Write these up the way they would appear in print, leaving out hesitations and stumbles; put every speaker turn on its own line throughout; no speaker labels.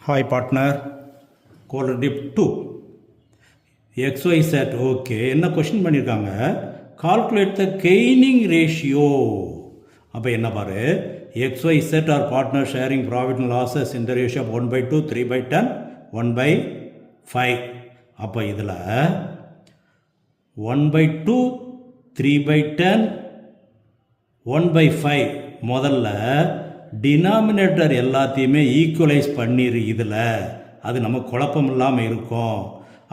Hi partner, quadratic 2 xy set okay என்ன question பண்ணியிருக்காங்க calculate the gaining ratio அப்போ என்ன பாரு xy set are partners sharing profit and losses in the ratio of 1/2 3/10 1/5 அப்போ இதில் 1/2 3/10 1/5 முதல்ல டினாமினேட்டர் எல்லாத்தையுமே ஈக்குவலைஸ் பண்ணிடு இதில் அது நம்ம குழப்பம் இல்லாமல் இருக்கும்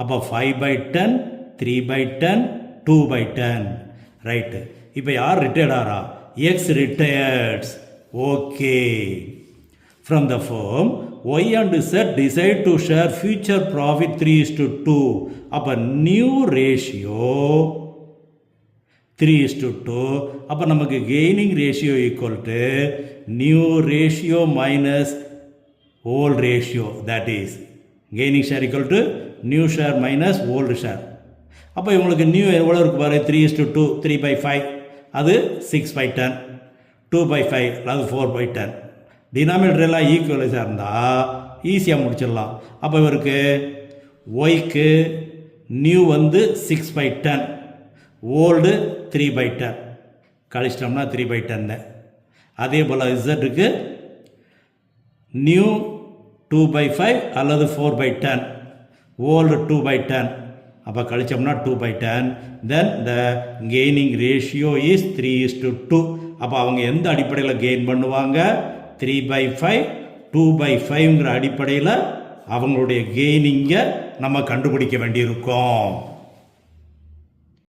அப்போ 5/10 3/10 2/10 ரைட்டு இப்போ யார் ரிட்டையர்ட் ஆறா ex retireds okay from the firm Y and Z decide to share future profit 3:2 அப்போ நியூ ரேஷியோ 3:2 அப்போ நமக்கு gaining ratio equal to new ratio minus volt ratio that is gaining share equal to new share minus old share அப்போ இவங்களுக்கு new எவ்வளோ இருக்கு பாரு 3:2 3/5 அது 6/10 2/5 அது 4/10 டினாமினேட்டர் எல்லாம் ஈக்குவலைஸாக இருந்தால் ஈஸியாக முடிச்சிடலாம் அப்போ இவருக்கு ஒய்க்கு நியூ வந்து 6/10 ஓல்டு 3/10 கழிச்சிட்டோம்னா 3/10 அதே போல் இசட்டுக்கு நியூ 2/5 அல்லது 4/10 ஓல்டு 2/10 அப்போ கழிச்சோம்னா 2/10 தென் த கெய்னிங் ரேஷியோ இஸ் 3:2 அப்போ அவங்க எந்த அடிப்படையில் கெயின் பண்ணுவாங்க 3/5 2/5ங்கிற அடிப்படையில் அவங்களுடைய கெய்னிங்கை நம்ம கண்டுபிடிக்க வேண்டியிருக்கோம்.